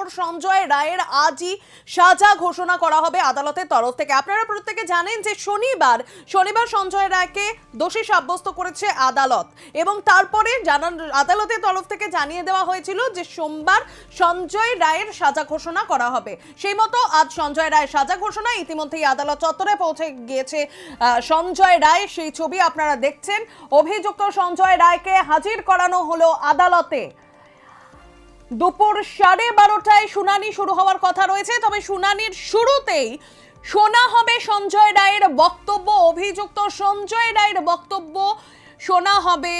দুপর সঞ্জয় রায়ের আজই সাজা ঘোষণা করা হবে আদালতের তরফ থেকে। আপনারা প্রত্যেকে জানেন যে শনিবার সঞ্জয় রায়কে দোষী সাব্যস্ত করেছে আদালত এবং তারপরে আদালতের তরফ থেকে জানিয়ে দেওয়া হয়েছিল যে সোমবার সঞ্জয় রায়ের সাজা ঘোষণা করা হবে। সেই মতো আজ সঞ্জয় রায়ের সাজা ঘোষণা, ইতিমধ্যেই আদালত চত্বরে পৌঁছে গিয়েছে সঞ্জয় রায়। সেই ছবি আপনারা দেখছেন। অভিযুক্ত সঞ্জয় রায়কে হাজির করানো হলো আদালতে। দুপুর 12:30টায় শুনানি শুরু হওয়ার কথা রয়েছে, তবে শুনানির শুরুতেই শোনা হবে সঞ্জয় রায়ের বক্তব্য। অভিযুক্ত সঞ্জয় রায়ের বক্তব্য শোনা হবে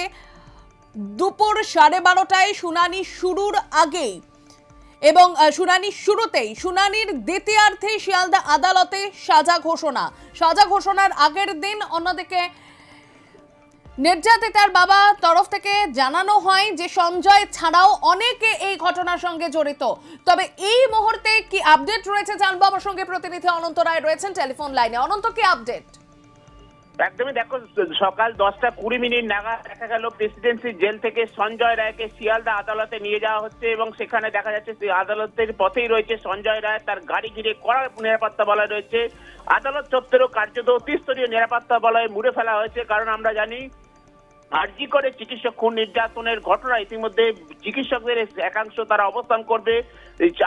দুপুর 12:30টায় শুনানি শুরুর আগেই এবং শুনানির শুরুতেই শুনানির দ্বিতীয়ার্ধে শিয়ালদা আদালতে সাজা ঘোষণার আগের দিন অন্যদিকে নির্যাতিতার বাবা তরফ থেকে জানানো হয় যে সঞ্জয় ছাড়াও অনেকে এই ঘটনার সঙ্গে জড়িত। তবে এই মুহূর্তে কি আপডেট রয়েছে জানবো। আমার সঙ্গে প্রতিনিধি অনন্ত রায় রয়েছেন টেলিফোন লাইনে। অনন্ত, কি আপডেট? একদমই দেখো, সকাল 10:20 নাগাদ দেখা গেল প্রেসিডেন্সি জেল থেকে সঞ্জয় রায়কে শিয়ালদা আদালতে নিয়ে যাওয়া হচ্ছে এবং সেখানে দেখা যাচ্ছে আদালতের পথেই রয়েছে সঞ্জয় রায়। তার গাড়ি ঘিরে কড়া নিরাপত্তা বলয় রয়েছে। আদালত চত্বরেও কার্যত 30 নিরাপত্তা বলয় মুড়ে ফেলা হয়েছে। কারণ আমরা জানি আরজি করে চিকিৎসক খুন নির্যাতনের ঘটনা ইতিমধ্যে চিকিৎসকদের একাংশ তারা অবস্থান করবে।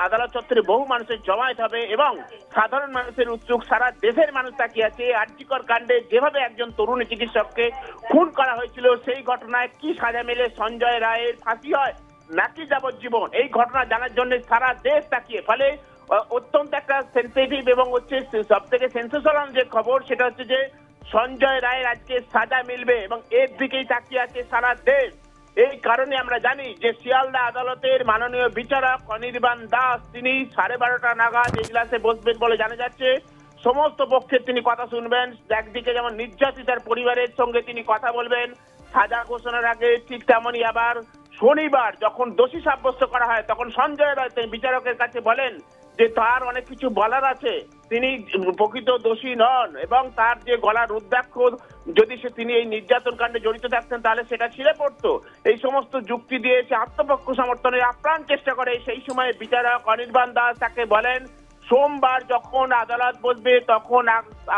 আদালত চত্বরে বহু মানুষের জমায়েত হবে এবং সাধারণ মানুষের উৎসুক, সারা দেশের মানুষ তাকিয়ে আছে আরজিকর কাণ্ডে যেভাবে একজন তরুণী চিকিৎসককে খুন করা হয়েছিল সেই ঘটনায় কি সাজা মেলে, সঞ্জয় রায়ের ফাঁসি হয় নাকি যাবজ্জীবন, এই ঘটনা জানার জন্য সারা দেশ তাকিয়ে। ফলে অত্যন্ত একটা সেন্সিটিভ এবং সব থেকে সেন্সেশনাল যে খবর সেটা হচ্ছে যে সঞ্জয় রায়ের আজকে সাজা মিলবে এবং এর দিকেই তাকিয়ে আছে সারা দেশ। এই কারণে আমরা জানি যে শিয়ালদা আদালতের মাননীয় বিচারক অনির্বাণ দাস তিনি 12:30 নাগাদ এজলাসে বসবেন বলে জানা যাচ্ছে। সমস্ত পক্ষের তিনি কথা শুনবেন। একদিকে যেমন নির্যাতিতার পরিবারের সঙ্গে তিনি কথা বলবেন সাজা ঘোষণার আগে, ঠিক তেমনই আবার শনিবার যখন দোষী সাব্যস্ত করা হয় তখন সঞ্জয় রায় তিনি বিচারকের কাছে বলেন যে তার অনেক কিছু বলার আছে, তিনি প্রকৃত দোষী নন এবং তার যে গলার রুদ্রাক্ষ যদি তিনি এই নির্যাতন কাণ্ডে জড়িত থাকতেন তাহলে সেটা ছিঁড়ে পড়তো। এই সমস্ত যুক্তি দিয়ে সে আত্মপক্ষ সমর্থনের আপ্রাণ চেষ্টা করে। সেই সময় বিচারক অনির্বাণ দাস তাকে বলেন সোমবার যখন আদালত বসবে তখন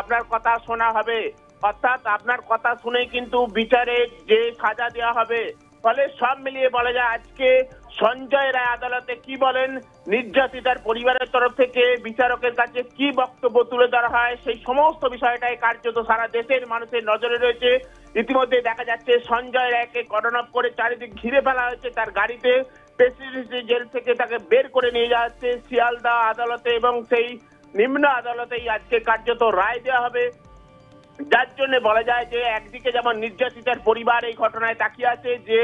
আপনার কথা শোনা হবে, অর্থাৎ আপনার কথা শুনেই কিন্তু বিচারে যে সাজা দেওয়া হবে। ফলে সব মিলিয়ে বলা যায় আজকে সঞ্জয় রায় আদালতে কি বলেন, নির্যাতিতার পরিবারের তরফ থেকে বিচারকের কাছে কি বক্তব্য তুলে ধরা হয়, সেই সমস্ত বিষয়টাই কার্যত সারা দেশের মানুষের নজরে রয়েছে। ইতিমধ্যে দেখা যাচ্ছে সঞ্জয় রায়কে কর্ডন অফ করে চারিদিক ঘিরে ফেলা হয়েছে। তার গাড়িতে প্রেসিডেন্সি জেল থেকে তাকে বের করে নিয়ে যাওয়া হচ্ছে শিয়ালদা আদালতে এবং সেই নিম্ন আদালতেই আজকে কার্যত রায় দেওয়া হবে। যার জন্য বলা যায় যে একদিকে যেমন নির্যাতিতার পরিবার এই ঘটনায় তাকিয়ে আছে যে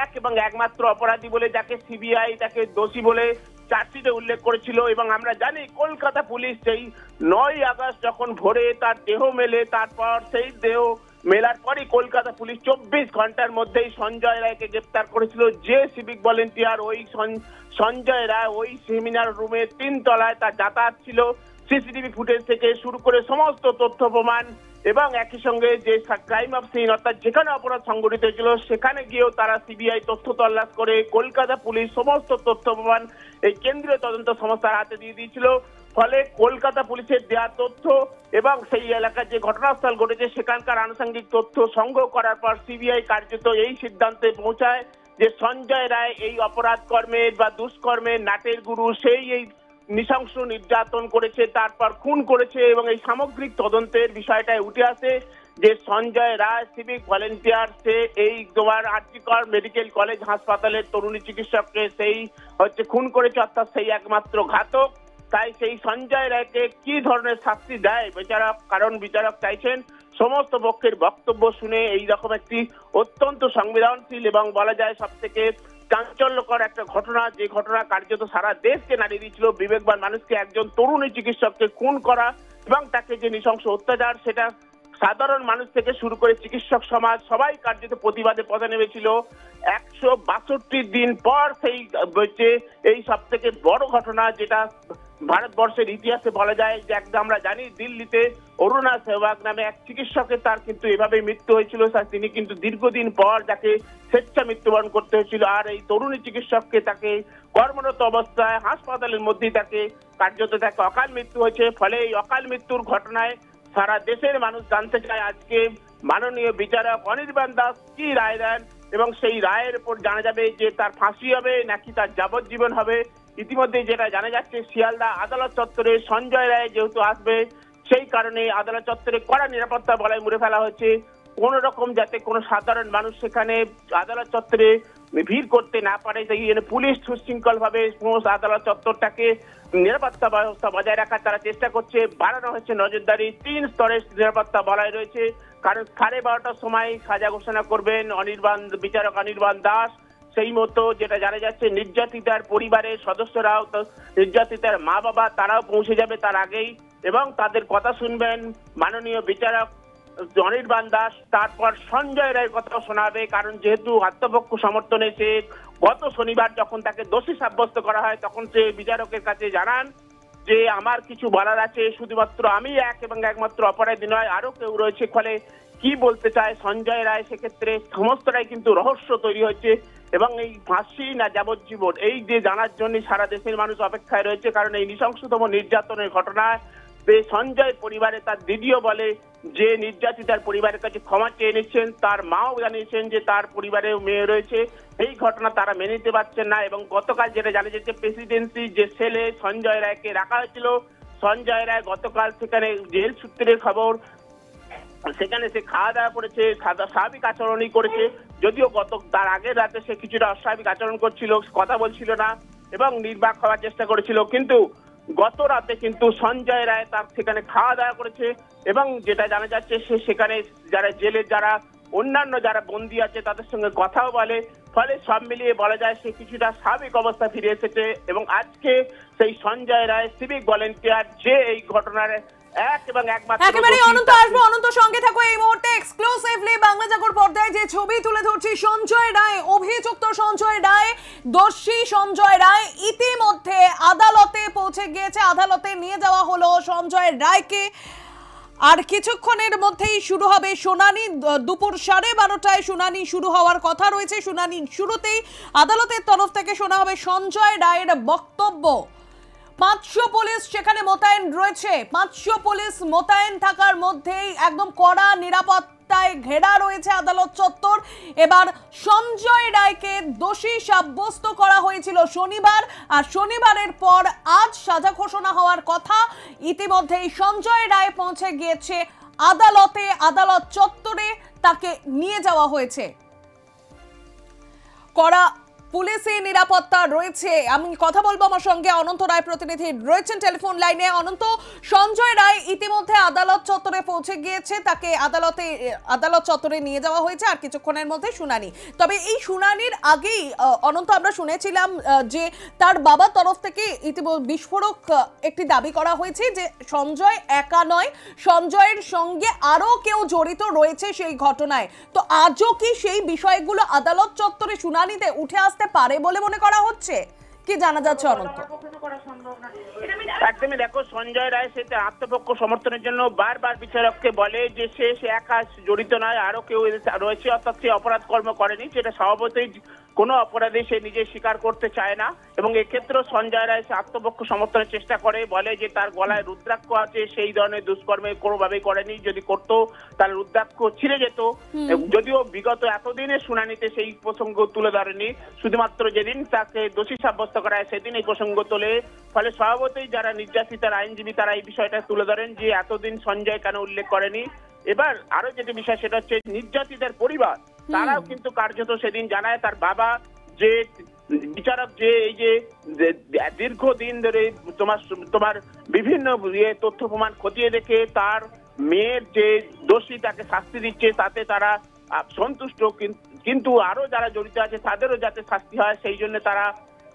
এক এবং একমাত্র অপরাধী বলে যাকে সিবিআই তাকে দোষী বলে চার্জশিটে উল্লেখ করেছিল এবং আমরা জানি কলকাতা পুলিশ সেই 9 আগস্ট যখন ভোরে তার দেহ মেলে, তারপর সেই দেহ মেলার পরই কলকাতা পুলিশ 24 ঘন্টার মধ্যেই সঞ্জয় রায়কে গ্রেপ্তার করেছিল। যে সিভিক ভলেন্টিয়ার ওই সঞ্জয় রায় ওই সেমিনার রুমের 3 তলায় তার যাতায়াত ছিল, সিসিটিভি ফুটেজ থেকে শুরু করে সমস্ত তথ্য প্রমাণ এবং একই সঙ্গে যে ক্রাইম অফ সিন অর্থাৎ যেখানে অপরাধ সংঘটিত হয়েছিল সেখানে গিয়েও তারা সিবিআই তথ্য তল্লাশ করে কলকাতা পুলিশ সমস্ত তথ্য প্রমাণ এই কেন্দ্রীয় তদন্ত সংস্থার হাতে দিয়ে দিয়েছিল। ফলে কলকাতা পুলিশের দেওয়া তথ্য এবং সেই এলাকার যে ঘটনাস্থল ঘটেছে সেখানকার আনুষঙ্গিক তথ্য সংগ্রহ করার পর সিবিআই কার্যত এই সিদ্ধান্তে পৌঁছায় যে সঞ্জয় রায় এই অপরাধ কর্মের বা দুষ্কর্মের নাটের গুরু, সেই এই নৃশংস নির্যাতন করেছে, তারপর খুন করেছে এবং এই সামগ্রিক তদন্তের বিষয়টায় উঠে আসে যে সঞ্জয় রায় সিভিক ভলেন্টিয়ার সে এই তোমার আরজিকর মেডিকেল কলেজ হাসপাতালের তরুণী চিকিৎসককে সেই খুন করেছে, অর্থাৎ সেই একমাত্র ঘাতক। তাই সেই সঞ্জয় রায়কে কি ধরনের শাস্তি দেয় বিচারক, কারণ বিচারক চাইছেন সমস্ত পক্ষের বক্তব্য শুনে এই রকম একটি অত্যন্ত সংবেদনশীল এবং বলা যায় সব থেকে চাঞ্চল্যকর একটা ঘটনা, যে ঘটনা কার্যত সারা দেশকে নাড়িয়ে দিয়েছিল, বিবেকবান মানুষকে একজন তরুণী চিকিৎসককে খুন করা এবং তাকে যে নৃশংস অত্যাচার সেটা সাধারণ মানুষ থেকে শুরু করে চিকিৎসক সমাজ সবাই কার্যত প্রতিবাদে পথে নেমেছিল। 162 দিন পর সেই এই সব থেকে বড় ঘটনা যেটা ভারতবর্ষের ইতিহাসে বলা যায় যে একদম আমরা জানি দিল্লিতে অরুণা সেহবাগ নামে এক চিকিৎসকের তার কিন্তু এভাবে মৃত্যু হয়েছিল। তিনি কিন্তু দীর্ঘদিন পর যাকে স্বেচ্ছা মৃত্যুবরণ করতে হয়েছিল, আর এই তরুণী চিকিৎসককে তাকে কর্মরত অবস্থায় হাসপাতালের মধ্যেই তাকে কার্যত তাকে অকাল মৃত্যু হয়েছে। ফলে এই অকাল মৃত্যুর ঘটনায় সারা দেশের মানুষ জানতে চায় আজকে মাননীয় বিচারক অনির্বাণ দাস কি রায় দেন, এবং সেই রায়ের উপর জানা যাবে যে তার ফাঁসি হবে নাকি তার যাবজ্জীবন হবে। ইতিমধ্যে যেটা জানা যাচ্ছে শিয়ালদা আদালত চত্বরে সঞ্জয় রায় যেহেতু আসবে, সেই কারণে আদালত চত্বরে কড়া নিরাপত্তা বলয় মুড়ে ফেলা হয়েছে। কোন রকম যাতে কোনো সাধারণ মানুষ সেখানে আদালত চত্বরে ভিড় করতে না পারে, সেই জন্য পুলিশ সুশৃঙ্খল ভাবে সমস্ত আদালত চত্বরটাকে নিরাপত্তা ব্যবস্থা বজায় রাখার তারা চেষ্টা করছে। বাড়ানো হয়েছে নজরদারি, 3 স্তরের নিরাপত্তা বলয় রয়েছে। কারণ 12:30টার সময় সাজা ঘোষণা করবেন বিচারক অনির্বাণ দাস। সেই মতো যেটা জানা যাচ্ছে নির্যাতিতার পরিবারের সদস্যরাও, নির্যাতিতার মা বাবা তারাও পৌঁছে যাবে তার আগেই, এবং তাদের কথা শুনবেন মাননীয় বিচারক অনির্বাণ দাস। তারপর সঞ্জয় রায়ের কথাও শোনাবে, কারণ যেহেতু আত্মপক্ষ সমর্থনে সে গত শনিবার যখন তাকে দোষী সাব্যস্ত করা হয় তখন সে বিচারকের কাছে জানান যে আমার কিছু বলার আছে, শুধুমাত্র আমি একমাত্র অপরাধী নয়, আরো কেউ রয়েছে। ফলে কি বলতে চায় সঞ্জয় রায়, সেক্ষেত্রে সমস্তটাই কিন্তু রহস্য তৈরি হচ্ছে, এবং এই ফাঁসি না যাবজ্জীবন এই যে জানার জন্য সারা দেশের মানুষ অপেক্ষায় রয়েছে। কারণ এই নৃশংসতম নির্যাতনের ঘটনায় সঞ্জয় পরিবারে তার দিদিও বলে যে নির্যাতিতার পরিবারের কাছে ক্ষমা চেয়ে নিচ্ছেন, তার মাও জানিয়েছেন যে তার পরিবারে মেয়ে রয়েছে। এই ঘটনা তারা মেনে নিতে পারছেন না, এবং গতকাল যেটা জানা যাচ্ছে প্রেসিডেন্সি যে সেলে সঞ্জয় রায়কে রাখা হয়েছিল, সঞ্জয় রায় গতকাল সেখানে জেল সূত্রের খবর সেখানে সে খাওয়া দাওয়া করেছে, স্বাভাবিক আচরণই করেছে, যদিও তার আগের রাতে সে কিছুটা অস্বাভাবিক আচরণ করছিল, কথা বলছিল না এবং নির্বাক হওয়ার চেষ্টা করেছিল। কিন্তু গত রাতে কিন্তু সঞ্জয় রায় তার সেখানে খাওয়া দাওয়া করেছে, এবং যেটা জানা যাচ্ছে সে সেখানে যারা জেলে যারা অন্যান্য যারা বন্দী আছে তাদের সঙ্গে কথাও বলে। ফলে সব মিলিয়ে বলা যায় সে কিছুটা স্বাভাবিক অবস্থা ফিরে এসেছে, এবং আজকে সেই সঞ্জয় রায় সিভিক ভলেন্টিয়ার যে এই ঘটনার একেবারে অনন্ত আসবো, অনন্ত সঙ্গে থাকো। এই মুহূর্তে এক্সক্লুসিভলি বাংলা জাগর পর্দায় যে ছবি তুলে ধরছি সঞ্জয় রায়, অভিযুক্ত সঞ্জয় রায়, দোষী সঞ্জয় রায় ইতিমধ্যে আদালতে পৌঁছে গিয়েছে। আদালতে নিয়ে যাওয়া হলো সঞ্জয় রায়কে, আর কিছুক্ষণের মধ্যেই শুরু হবে শুনানি। দুপুর 12:30টায় শুনানি শুরু হওয়ার কথা রয়েছে। শুনানির শুরুতেই আদালতের তরফ থেকে শোনা হবে সঞ্জয় রায়ের বক্তব্য। 500 পুলিশ সেখানে মোতায়েন রয়েছে। 500 পুলিশ মোতায়েন থাকার মধ্যেই একদম কড়া নিরাপত্তায় ঘেরা রয়েছে আদালত চত্বর। এবার সঞ্জয় রায়কে দোষী সাব্যস্ত করা হয়েছিল শনিবার, আর শনিবারের পর আজ সাজা ঘোষণা হওয়ার কথা। ইতিমধ্যেই সঞ্জয় রায় পৌঁছে গিয়েছে আদালতে, আদালত চত্বরে তাকে নিয়ে যাওয়া হয়েছে। কড়া পুলিশি নিরাপত্তা রয়েছে। আমি কথা বলবো, আমার সঙ্গে অনন্ত রায় প্রতিনিধি রয়েছেন টেলিফোন লাইনে। অনন্ত, সঞ্জয় রায় ইতিমধ্যে আদালত চত্বরে পৌঁছে গিয়েছে, তাকে আদালত চত্বরে নিয়ে যাওয়া হয়েছে, আর কিছুক্ষণের মধ্যে শুনানি। তবে এই শুনানির আগেই অনন্ত আমরা শুনেছিলাম যে তার বাবার তরফ থেকে বিস্ফোরক একটি দাবি করা হয়েছে যে সঞ্জয় একা নয়, সঞ্জয়ের সঙ্গে আরো কেউ জড়িত রয়েছে সেই ঘটনায়। তো আজও কি সেই বিষয়গুলো আদালত চত্বরে শুনানিতে উঠে আসতে পারে বলে মনে করা হচ্ছে? কি জানা যাচ্ছে অনন্ত? একদমই দেখো, সঞ্জয় রায় সে আত্মপক্ষ সমর্থনের জন্য বারবার বিচারককে বলে যে সে একা জড়িত নয়, আরো কেউ রয়েছে, অর্থাৎ সে অপরাধ কর্ম করেনি। সেটা স্বভাবতই কোনো অপরাধে সে নিজে স্বীকার করতে চায় না, এবং এক্ষেত্রে সঞ্জয় রায় সে আত্মপক্ষ সমর্থনের চেষ্টা করে, বলে যে তার গলায় রুদ্রাক্ষ আছে, সেই ধরনের দুষ্কর্মে কোনোভাবেই করেনি, যদি করতো তাহলে রুদ্রাক্ষ ছিঁড়ে যেত। যদিও বিগত এতদিনের শুনানিতে সেই প্রসঙ্গ তুলে ধরেনি, শুধুমাত্র যেদিন তাকে দোষী সাব্যস্ত করা হয় সেদিন এই প্রসঙ্গ তোলে। ফলে স্বভাবতই যারা নির্যাতিতার আইনজীবী তারা এই বিষয়টা তুলে ধরেন যে এতদিন সঞ্জয় কেন উল্লেখ করেনি। এবার আরো যেটি বিষয় সেটা হচ্ছে নির্যাতিতার পরিবার, তারাও কিন্তু কার্যত সেদিন জানায় তার বাবা যে বিচারক যে এই যে দীর্ঘদিন ধরে তোমার বিভিন্ন তথ্য প্রমাণ খতিয়ে দেখে তার মেয়ের যে দোষী তাকে শাস্তি দিচ্ছে তাতে তারা সন্তুষ্ট, কিন্তু আরো যারা জড়িত আছে তাদেরও যাতে শাস্তি হয় সেই জন্য তারা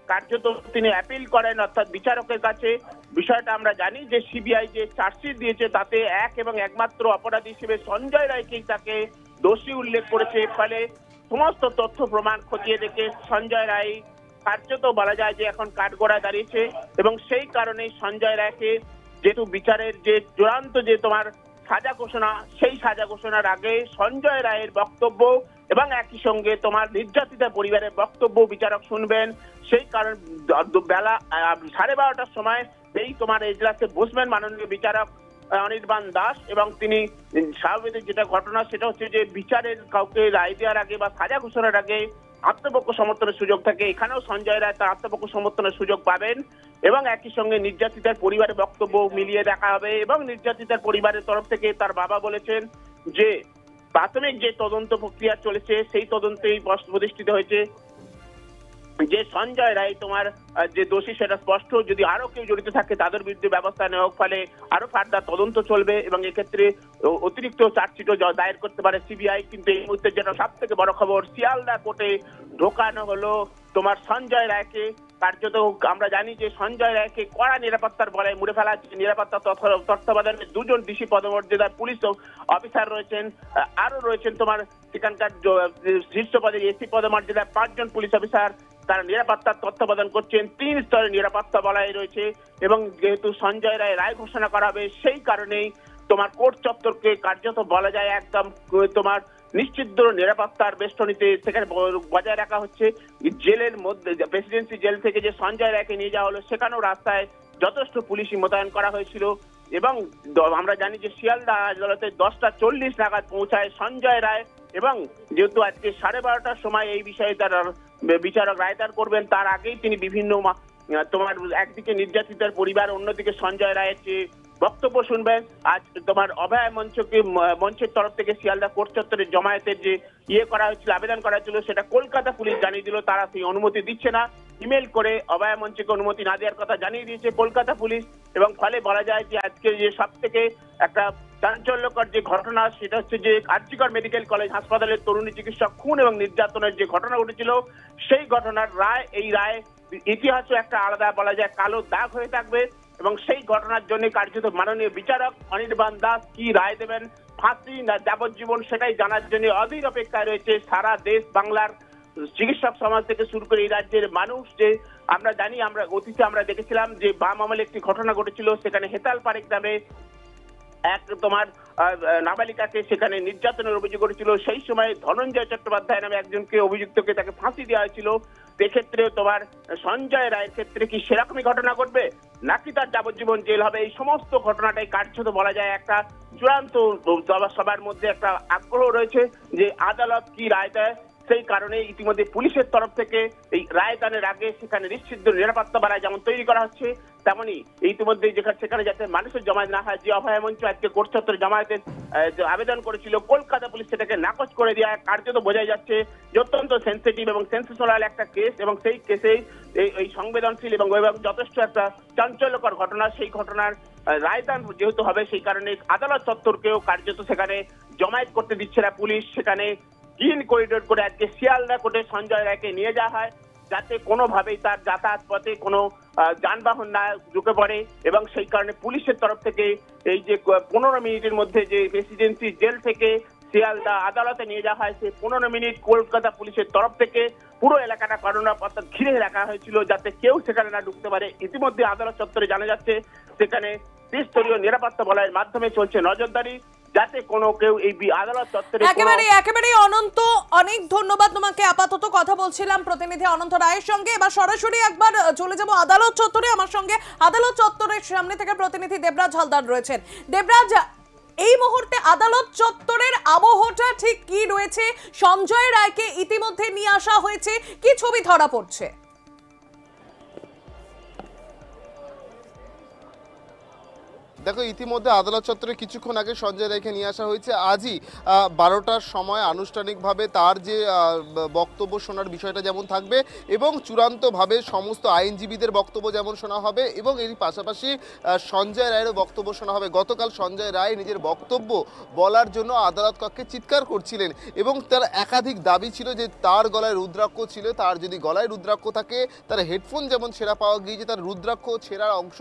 কার্যত তিনি অ্যাপিল করেন, অর্থাৎ বিচারকের কাছে। বিষয়টা আমরা জানি যে সিবিআই যে চার্জশিট দিয়েছে তাতে একমাত্র অপরাধী হিসেবে সঞ্জয় রায়কেই তাকে দোষী উল্লেখ করেছে। ফলে সমস্ত তথ্য প্রমাণ খতিয়ে দেখে সঞ্জয় রায় কার্যত বলা যায় যে এখন কাঠগড়ায় দাঁড়িয়েছে এবং সেই কারণে সঞ্জয় রায়কে যেহেতু বিচারের যে চূড়ান্ত যে তোমার সাজা ঘোষণা, সেই সাজা ঘোষণার আগে সঞ্জয় রায়ের বক্তব্য এবং একই সঙ্গে তোমার নির্যাতিতা পরিবারের বক্তব্য বিচারক শুনবেন। সেই কারণ বেলা 12:30টার সময় এই তোমার এজলাসে বসবেন মাননীয় বিচারক অনির্বাণ দাস এবং তিনি স্বাভাবিক যেটা ঘটনা সেটা হচ্ছে যে বিচারের কাউকে রায় দেওয়ার আগে বা সাজা ঘোষণার আগে আত্মপক্ষ সমর্থনের সুযোগ থাকে। এখানেও সঞ্জয় রায় তার আত্মপক্ষ সমর্থনের সুযোগ পাবেন এবং একই সঙ্গে নির্যাতিতার পরিবারের বক্তব্য মিলিয়ে দেখা হবে এবং নির্যাতিতার পরিবারের তরফ থেকে তার বাবা বলেছেন যে প্রাথমিক যে তদন্ত প্রক্রিয়া চলেছে সেই তদন্তেই প্রতিষ্ঠিত হয়েছে যে সঞ্জয় রায় তোমার যে দোষী সেটা স্পষ্ট, যদি আরো কেউ জড়িত থাকে তাদের বিরুদ্ধে ব্যবস্থা নেওয়ার ফলে আরো ফার্দার তদন্ত চলবে এবং এক্ষেত্রে অতিরিক্ত চার্জশিটও দায়ের করতে পারে সিবিআই। কিন্তু এই মুহূর্তে যেটা সব থেকে বড় খবর, শিয়ালদা কোর্টে ঢোকানো হলো তোমার সঞ্জয় রায়কে। কার্যত আমরা জানি যে সঞ্জয় রায়কে কড়া নিরাপত্তার বলে মুড়ে ফেলা হচ্ছে। নিরাপত্তা তত্ত্বাবধানে 2জন ডিসি পদমর্যাদার পুলিশ অফিসার রয়েছেন, আরো রয়েছেন তোমার সেখানকার শীর্ষ পদে এসি পদমর্যাদার 5জন পুলিশ অফিসার, তারা নিরাপত্তার তত্ত্বাবধান করছেন। 3 স্তরের নিরাপত্তা বলয় রয়েছে এবং যেহেতু সঞ্জয় রায় ঘোষণা করা হবে সেই কারণেই তোমার কোর্ট চত্বরকে কার্যত বলা যায় একদম তোমার নিশ্চিত নিরাপত্তার বেষ্টনীতে সেখানে বজায় রাখা হচ্ছে। জেলের মধ্যে প্রেসিডেন্সি জেল থেকে যে সঞ্জয় রায়কে নিয়ে যাওয়া হলো সেখানেও রাস্তায় যথেষ্ট পুলিশি মোতায়েন করা হয়েছিল এবং আমরা জানি যে শিয়ালদা আদালতে 10:40 নাগাদ পৌঁছায় সঞ্জয় রায় এবং যেহেতু আজকে 12:30টার সময় এই বিষয়ে তারা বিচারক রায়দান করবেন, তার আগেই তিনি বিভিন্ন তোমার একদিকে নির্যাতিতার পরিবার অন্যদিকে সঞ্জয় রায়ের যে বক্তব্য শুনবেন। আজ তোমার অভয় মঞ্চের তরফ থেকে শিয়ালদা কোর্ট চত্বরে জমায়েতের যে করা হয়েছিল, আবেদন করা হয়েছিল, সেটা কলকাতা পুলিশ জানিয়ে দিল তারা সেই অনুমতি দিচ্ছে না। ইমেল করে অভয় মঞ্চকে অনুমতি না দেওয়ার কথা জানিয়ে দিয়েছে কলকাতা পুলিশ এবং ফলে বলা যায় যে আজকে যে সব থেকে একটা চাঞ্চল্যকর যে ঘটনা সেটা হচ্ছে যে আরজিকর মেডিকেল কলেজ হাসপাতালের তরুণী চিকিৎসক খুন এবং নির্যাতনের যে ঘটনা ঘটেছিল সেই ঘটনার রায়, এই রায় ইতিহাসে একটা আলাদা বলা যায় কালো দাগ হয়ে থাকবে এবং সেই ঘটনার জন্য কার্যত মাননীয় বিচারক অনির্বাণ দাস কি রায় দেবেন, ফাঁসি না যাবজ্জীবন, সেটাই জানার জন্য অধীর অপেক্ষায় রয়েছে সারা দেশ বাংলার চিকিৎসক সমাজ থেকে শুরু করে এই রাজ্যের মানুষ। যে আমরা জানি আমরা অতীতে আমরা দেখেছিলাম যে বাম আমলে একটি ঘটনা ঘটেছিল, সেখানে হেতাল পারেক নামে এক তোমার নাবালিকাকে সেখানে নির্যাতনের অভিযোগ করেছিল। সেই সময় ধনঞ্জয় চট্টোপাধ্যায় নামে একজনকে অভিযুক্তকে তাকে ফাঁসি দেওয়া হয়েছিল। এক্ষেত্রে তোমার সঞ্জয় রায়ের ক্ষেত্রে কি সেরকমই ঘটনা ঘটবে নাকি তার যাবজ্জীবন জেল হবে? এই সমস্ত ঘটনাটাই কার্যত বলা যায় একটা চূড়ান্ত সবার মধ্যে একটা আগ্রহ রয়েছে যে আদালত কি রায় দেয়। সেই কারণে ইতিমধ্যে পুলিশের তরফ থেকে এই রায়দানের আগে সেখানে নিশ্চিত নিরাপত্তা বাড়ায় যেমন তৈরি করা হচ্ছে, তেমনি ইতিমধ্যে সেখানে যাতে মানুষের জমায়েত না হয়, যে অভয় মঞ্চ আজকে কোর্ট চত্বরে জমায়েতের আবেদন করেছিল কলকাতা পুলিশ সেটাকে নাকচ করে দেওয়া কার্যত বোঝাই যাচ্ছে যে অত্যন্ত সেন্সিটিভ এবং সেন্সেশনাল একটা কেস এবং সেই কেসেই এই সংবেদনশীল এবং যথেষ্ট একটা চাঞ্চল্যকর ঘটনা, সেই ঘটনার রায়দান যেহেতু হবে সেই কারণে আদালত চত্বরকেও কার্যত সেখানে জমায়েত করতে দিচ্ছে না পুলিশ। সেখানে গ্রিন করিডোর করে আজকে শিয়ালদা কোর্টে সঞ্জয় রায়কে নিয়ে যাওয়া হয় যাতে কোনোভাবেই তার যাতায়াত পথে কোনো যানবাহন না ঢুকে পড়ে এবং সেই কারণে পুলিশের তরফ থেকে এই যে 15 মিনিটের মধ্যে যে প্রেসিডেন্সি জেল থেকে শিয়ালদা আদালতে নিয়ে যাওয়া হয়, সেই 15 মিনিট কলকাতা পুলিশের তরফ থেকে পুরো এলাকাটা করোনা পথে ঘিরে রাখা হয়েছিল যাতে কেউ সেখানে না ঢুকতে পারে। ইতিমধ্যে আদালত চত্বরে জানা যাচ্ছে সেখানে ত্রিস্তরীয় নিরাপত্তা বলয়ের মাধ্যমে চলছে নজরদারি যাতে কোনো কেউ এই আদালত চত্বরে একেবারে অনন্ত, অনেক ধন্যবাদ তোমাকে। আপাতত কথা বলছিলাম প্রতিনিধি অনন্ত রায়ের সঙ্গে, এবার সরাসরি একবার চলে যাব আদালত চত্বরে। আমার সঙ্গে আদালত চত্বরের সামনে থেকে প্রতিনিধি দেবরাজ হালদার রয়েছেন। দেবরাজ, এই মুহূর্তে আদালত চত্বরের আবহটা ঠিক কি রয়েছে? সঞ্জয় রায়কে ইতিমধ্যে নিয়ে আসা হয়েছে, কি ছবি ধরা পড়ছে? দেখো, ইতিমধ্যে আদালত চত্বরে কিছুক্ষণ আগে সঞ্জয় রায়কে নিয়ে আসা হয়েছে। আজই 12টার সময় আনুষ্ঠানিকভাবে তার যে বক্তব্য শোনার বিষয়টা যেমন থাকবে এবং চূড়ান্তভাবে সমস্ত আইনজীবীদের বক্তব্য যেমন শোনা হবে এবং এর পাশাপাশি সঞ্জয় রায়েরও বক্তব্য শোনা হবে। গতকাল সঞ্জয় রায় নিজের বক্তব্য বলার জন্য আদালত কক্ষে চিৎকার করছিলেন এবং তার একাধিক দাবি ছিল যে তার গলায় রুদ্রাক্ষ ছিল, তার যদি গলায় রুদ্রাক্ষ থাকে তার হেডফোন যেমন ছেঁড়া পাওয়া গিয়েছে, তার রুদ্রাক্ষ ছেঁড়ার অংশ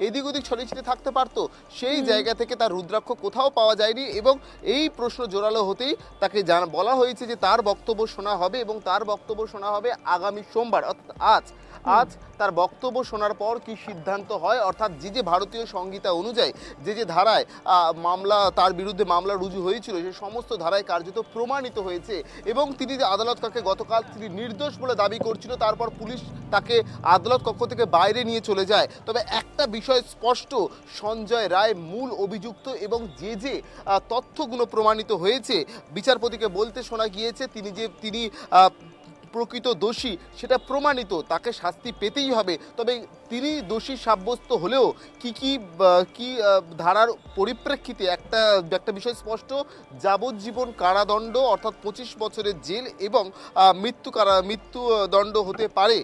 এদিক ওদিক ছড়িয়ে ছিটে থাকতে পারতো। সেই জায়গা থেকে তার রুদ্রাক্ষ কোথাও পাওয়া যায়নি এবং এই প্রশ্ন জোরালো হতেই তাকে বলা হয়েছে যে তার বক্তব্য শোনা হবে এবং তার বক্তব্য শোনা হবে আগামী সোমবার, অর্থাৎ আজ তার বক্তব্য শোনার পর কি সিদ্ধান্ত হয়, অর্থাৎ যে ভারতীয় সংহিতা অনুযায়ী যে ধারায় মামলা তার বিরুদ্ধে মামলা রুজু হয়েছিল সেই সমস্ত ধারায় কার্যত প্রমাণিত হয়েছে এবং তিনি আদালত কক্ষে গতকাল তিনি নির্দোষ বলে দাবি করছিল, তারপর পুলিশ তাকে আদালত কক্ষ থেকে বাইরে নিয়ে চলে যায়। তবে একটা বিষয় স্পষ্ট, সঞ্জয় রায় মূল অভিযুক্ত এবং যে তথ্যগুলো প্রমাণিত হয়েছে বিচারপতিকে বলতে শোনা গিয়েছে তিনি প্রকৃত দোষী সেটা প্রমাণিত, তাকে শাস্তি পেতেই হবে। তবে তিনি দোষী সাব্যস্ত হলেও কি ধারার পরিপ্রেক্ষিতে একটা বিষয় স্পষ্ট, যাবজ্জীবন কারাদণ্ড অর্থাৎ 25 বছরের জেল এবং মৃত্যুদণ্ড হতে পারে।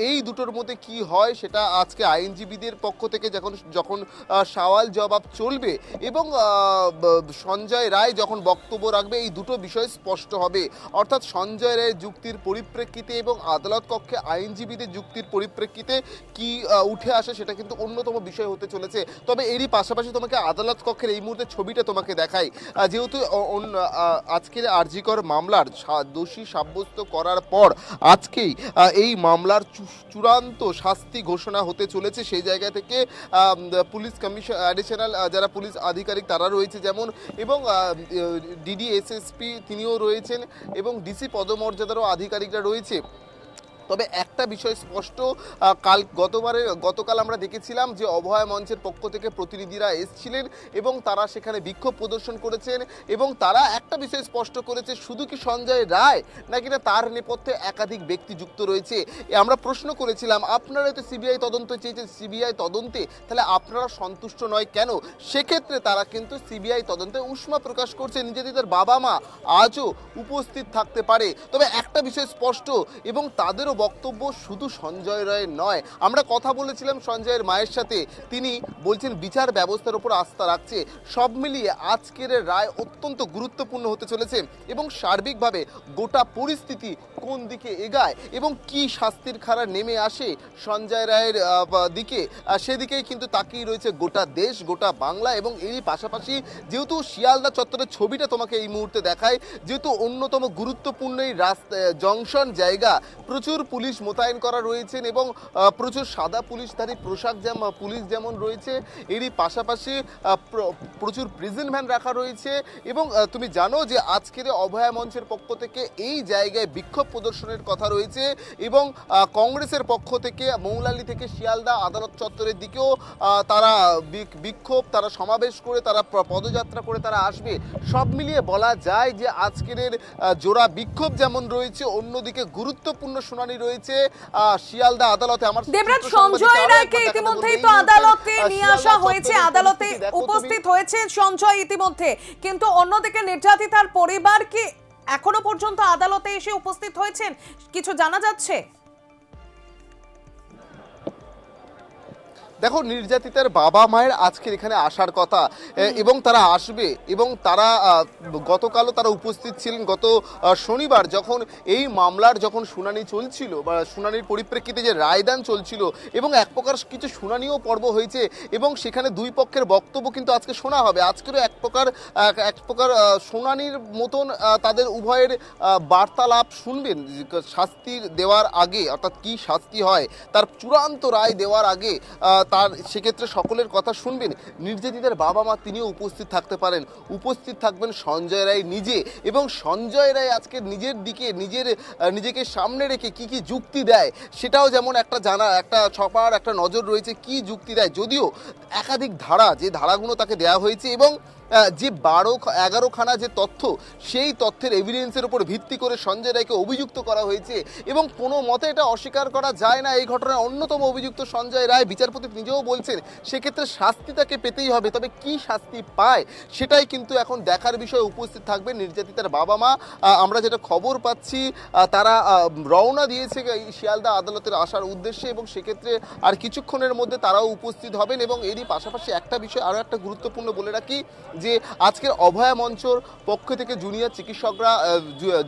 এই দুটোর মধ্যে কি হয় সেটা আজকে আইনজীবীদের পক্ষ থেকে যখন সওয়াল জবাব চলবে এবং সঞ্জয় রায় যখন বক্তব্য রাখবে এই দুটো বিষয় স্পষ্ট হবে, অর্থাৎ সঞ্জয় রায়ের যুক্তির পরিপ্রেক্ষিতে এবং আদালত কক্ষে আইনজীবীদের যুক্তির পরিপ্রেক্ষিতে কি উঠে আসে সেটা কিন্তু অন্যতম বিষয় হতে চলেছে। তবে এরই পাশাপাশি তোমাকে আদালত কক্ষের এই মুহূর্তে ছবিটা তোমাকে দেখাই, যেহেতু আজকের আরজিকর মামলার দোষী সাব্যস্ত করার পর আজকেই এই মামলার চূড়ান্ত শাস্তি ঘোষণা হতে চলেছে। সেই জায়গা থেকে পুলিশ কমিশন অ্যাডিশনাল যারা পুলিশ আধিকারিক তারা রয়েছে যেমন, এবং ডিডি এসএসপি তিনিও রয়েছেন এবং ডিসি পদমর্যাদারও আধিকারিকরা রয়েছে। তবে একটা বিষয় স্পষ্ট, গতকাল আমরা দেখেছিলাম যে অভয় মঞ্চের পক্ষ থেকে প্রতিনিধিরা এসেছিলেন এবং তারা সেখানে বিক্ষোভ প্রদর্শন করেছেন এবং তারা একটা বিষয় স্পষ্ট করেছে, শুধু কি সঞ্জয় রায় নাকি না তার নেপথ্যে একাধিক ব্যক্তি যুক্ত রয়েছে। আমরা প্রশ্ন করেছিলাম আপনারা তো সিবিআই তদন্ত চেয়েছেন, সিবিআই তদন্তে তাহলে আপনারা সন্তুষ্ট নয় কেন? সেক্ষেত্রে তারা কিন্তু সিবিআই তদন্তে উষ্মা প্রকাশ করছে, নিজেদের বাবা মা আজও উপস্থিত থাকতে পারে। তবে একটা বিষয় স্পষ্ট এবং তাদেরও বক্তব্য শুধু সঞ্জয় রায়ের নয়, আমরা কথা বলেছিলাম সঞ্জয়ের মায়ের সাথে, তিনি বলছেন বিচার ব্যবস্থার উপর আস্থা রাখছে। সব মিলিয়ে আজকের রায় অত্যন্ত গুরুত্বপূর্ণ হতে চলেছে এবং সার্বিকভাবে গোটা পরিস্থিতি কোন দিকে এগায় এবং কি শাস্তির খাড়া নেমে আসে সঞ্জয় রায়ের দিকে, সেদিকেই কিন্তু তাকিয়ে রয়েছে গোটা দেশ, গোটা বাংলা। এবং এরই পাশাপাশি যেহেতু শিয়ালদা চত্বরের ছবিটা তোমাকে এই মুহূর্তে দেখায়, যেহেতু অন্যতম গুরুত্বপূর্ণ এই জংশন জায়গা, প্রচুর পুলিশ মোতায়েন করা রয়েছেন এবং প্রচুর সাদা পুলিশধারী পোশাক পুলিশ যেমন রয়েছে, এরই পাশাপাশি প্রচুর প্রিজন ভ্যান রাখা রয়েছে। এবং তুমি জানো যে আজকের অভয়া মঞ্চের পক্ষ থেকে এই জায়গায় বিক্ষোভ প্রদর্শনের কথা রয়েছে এবং কংগ্রেসের পক্ষ থেকে মৌলালি থেকে শিয়ালদা আদালত চত্বরের দিকেও তারা তারা সমাবেশ করে, তারা পদযাত্রা করে তারা আসবে। সব মিলিয়ে বলা যায় যে আজকের জোড়া বিক্ষোভ যেমন রয়েছে, অন্যদিকে গুরুত্বপূর্ণ শুনানি রয়েছে শিয়ালদা আদালতে। আমার দেবরাজ, সঞ্জয় রায়কে ইতিমধ্যেই তো আদালতে নিয়ে আসা হয়েছে, আদালতে উপস্থিত হয়েছে সঞ্জয় ইতিমধ্যে, কিন্তু অন্যদিকে নির্যাতিতার পরিবার কি এখনো পর্যন্ত আদালতে এসে উপস্থিত হয়েছেন, কিছু জানা যাচ্ছে? দেখো, নির্যাতিতার বাবা মায়ের আজকের এখানে আসার কথা এবং তারা আসবে এবং তারা গতকালও তারা উপস্থিত ছিলেন। গত শনিবার যখন এই মামলার শুনানি চলছিল বা শুনানির পরিপ্রেক্ষিতে যে রায়দান চলছিল এবং এক প্রকার কিছু শুনানিও পর্ব হয়েছে এবং সেখানে দুই পক্ষের বক্তব্য কিন্তু আজকে শোনা হবে। আজকেরও এক প্রকার শুনানির মতন তাদের উভয়ের বার্তালাপ শুনবেন শাস্তি দেওয়ার আগে, অর্থাৎ কি শাস্তি হয় তার চূড়ান্ত রায় দেওয়ার আগে তার সেক্ষেত্রে সকলের কথা শুনবেন। নির্যাতিতার বাবা মা তিনিও উপস্থিত থাকতে পারেন, উপস্থিত থাকবেন সঞ্জয় রায় নিজে এবং সঞ্জয় রায় আজকে নিজেকে সামনে রেখে কি যুক্তি দেয় সেটাও যেমন একটা ছপার একটা নজর রয়েছে, কি যুক্তি দেয়। যদিও একাধিক ধারা, যে ধারাগুলো তাকে দেওয়া হয়েছে এবং যে 12-11 খানা যে তথ্য, সেই তথ্যের এভিডেন্সের উপর ভিত্তি করে সঞ্জয় রায়কে অভিযুক্ত করা হয়েছে এবং কোনো মতে এটা অস্বীকার করা যায় না এই ঘটনার অন্যতম অভিযুক্ত সঞ্জয় রায়। বিচারপতি নিজেও বলছেন সেক্ষেত্রে শাস্তি তাকে পেতেই হবে, তবে কি শাস্তি পায় সেটাই কিন্তু এখন দেখার বিষয়। উপস্থিত থাকবে নির্যাতিতার বাবা মা। আমরা যেটা খবর পাচ্ছি তারা রওনা দিয়েছে শিয়ালদা আদালতের আসার উদ্দেশ্যে এবং সেক্ষেত্রে আর কিছুক্ষণের মধ্যে তারাও উপস্থিত হবেন। এবং এরই পাশাপাশি একটা বিষয় আরও একটা গুরুত্বপূর্ণ বলে রাখি, যে আজকের অভয়া মঞ্চর পক্ষ থেকে জুনিয়র চিকিৎসকরা,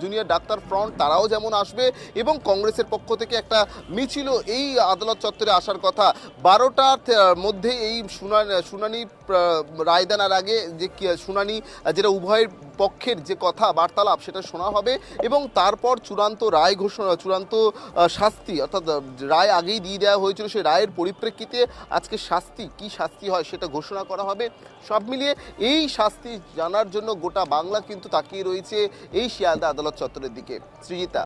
জুনিয়র ডাক্তার ফ্রন্ট তারাও যেমন আসবে এবং কংগ্রেসের পক্ষ থেকে একটা মিছিল এই আদালত চত্বরে আসার কথা। 12টার মধ্যে এই শুনানি রায়দানের আগে যে শুনানি, যেটা উভয়ের পক্ষের যে কথা বার্তালাপ সেটা শোনা হবে এবং তারপর চূড়ান্ত রায় ঘোষণা, চূড়ান্ত শাস্তি, অর্থাৎ রায় আগেই দিয়ে দেওয়া হয়েছিল, সেই রায়ের পরিপ্রেক্ষিতে আজকে শাস্তি কি শাস্তি হয় সেটা ঘোষণা করা হবে। সব মিলিয়ে এই শাস্তি জানার জন্য গোটা বাংলা কিন্তু তাকিয়ে রয়েছে এই শিয়ালদা আদালত চত্বরের দিকে। সৃজিতা।